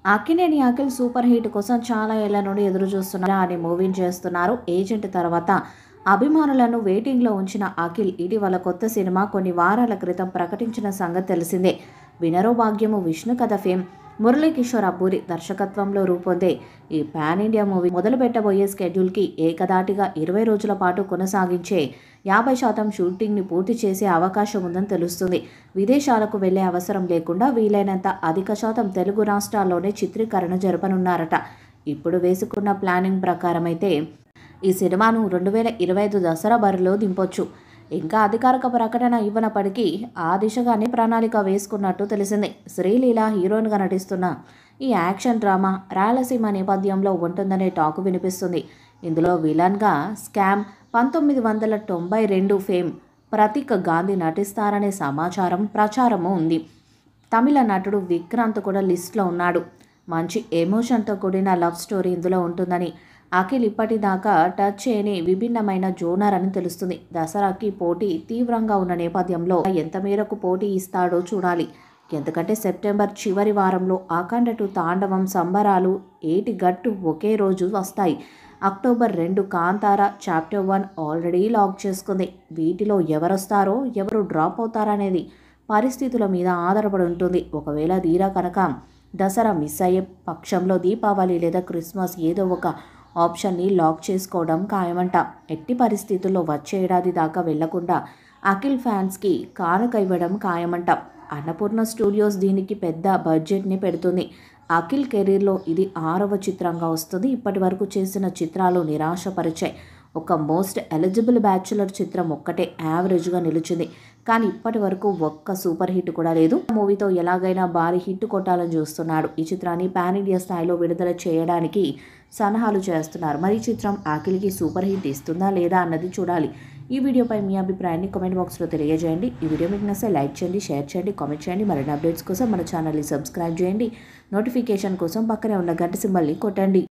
Akkineni Akhil super hit కోసం చాలా ఏళ్ల నుండి ఎదురు చూస్తున్నారు అని మూవీని చేస్తున్నారు. ఏజెంట్ తర్వాత అభిమానులను వెయిటింగ్లో ఉంచిన అఖిల్ ఇటీవల కొత్త సినిమా కొన్ని వారాల క్రితం ప్రకటించిన సంగతి తెలిసిందే. వినరో భాగ్యము విష్ణు కథ ఫేమ్ మురళీకిషోర్ అబ్బూరి దర్శకత్వంలో రూపొందే ఈ పాన్ ఇండియా మూవీ మొదలు పెట్టబోయే స్కెడ్యూల్కి ఏకదాటిగా 20 రోజుల పాటు కొనసాగించే 50% షూటింగ్ని పూర్తి చేసే అవకాశం ఉందని తెలుస్తుంది. విదేశాలకు వెళ్లే అవసరం లేకుండా వీలైనంత అధిక శాతం తెలుగు రాష్ట్రాల్లోనే చిత్రీకరణ జరపనున్నారట. ఇప్పుడు వేసుకున్న ప్లానింగ్ ప్రకారం అయితే ఈ సినిమాను 2025 దసరా బరిలో దింపొచ్చు. ఇంకా అధికారిక ప్రకటన ఇవ్వనప్పటికీ ఆ దిశగానే ప్రణాళిక వేసుకున్నట్టు తెలిసింది. శ్రీలీల హీరోయిన్గా నటిస్తున్న ఈ యాక్షన్ డ్రామా రాయలసీమ నేపథ్యంలో ఉంటుందనే టాక్ వినిపిస్తుంది. ఇందులో విలన్గా స్కామ్ 1992 ఫేమ్ ప్రతీక్ గాంధీ నటిస్తారనే ప్రచారము ఉంది. తమిళ నటుడు విక్రాంత్ కూడా లిస్ట్లో ఉన్నాడు. మంచి ఎమోషన్తో కూడిన లవ్ స్టోరీ ఇందులో ఉంటుందని అఖిల్ ఇప్పటిదాకా టచ్ చేయని విభిన్నమైన జోనర్ అని తెలుస్తుంది. దసరాకి పోటీ తీవ్రంగా ఉన్న నేపథ్యంలో ఎంత మేరకు పోటీ ఇస్తాడో చూడాలి. ఎందుకంటే సెప్టెంబర్ చివరి వారంలో అఖండ 2 తాండవం సంబరాలు ఏటిగట్టు ఒకే రోజు వస్తాయి. October 2 Kantara chapter 1 already lock చేసుకుంది. వీటిలో ఎవరొస్తారో ఎవరు డ్రాప్ అవుతారనేది పరిస్థితుల మీద ఆధారపడి ఉంటుంది. ఒకవేళ తీరా కనుక దసరా మిస్ అయ్యే పక్షంలో దీపావళి లేదా క్రిస్మస్ ఏదో ఒక ఆప్షన్ని లాక్ చేసుకోవడం ఖాయమంట. ఎట్టి పరిస్థితుల్లో వచ్చే ఏడాది దాకా వెళ్లకుండా అఖిల్ ఫ్యాన్స్కి కానుక ఇవ్వడం ఖాయమంట. అన్నపూర్ణ స్టూడియోస్ దీనికి పెద్ద బడ్జెట్ని పెడుతుంది. అఖిల్ కెరీర్లో ఇది 6వ చిత్రంగా వస్తుంది. ఇప్పటి వరకు చేసిన చిత్రాలు నిరాశపరిచాయి. ఒక మోస్ట్ ఎలిజిబుల్ బ్యాచులర్ చిత్రం ఒక్కటే యావరేజ్గా నిలిచింది. కానీ ఇప్పటి వరకు ఒక్క సూపర్ హిట్ కూడా లేదు. మూవీతో ఎలాగైనా భారీ హిట్ కొట్టాలని చూస్తున్నాడు. ఈ చిత్రాన్ని పాన్ ఇండియా స్థాయిలో విడుదల చేయడానికి సన్నాహాలు చేస్తున్నారు. మరి ఈ చిత్రం అఖిల్కి సూపర్ హిట్ ఇస్తుందా లేదా అన్నది చూడాలి. ఈ వీడియోపై మీ అభిప్రాయాన్ని కామెంట్ బాక్స్లో తెలియజేయండి. ఈ వీడియో మీకు నచ్చితే లైక్ చేయండి, షేర్ చేయండి, కామెంట్ చేయండి. మరిన్ని అప్డేట్స్ కోసం మన ఛానల్ని సబ్స్క్రైబ్ చేయండి. నోటిఫికేషన్ కోసం పక్కనే ఉన్న గంట సింబల్ని కొట్టండి.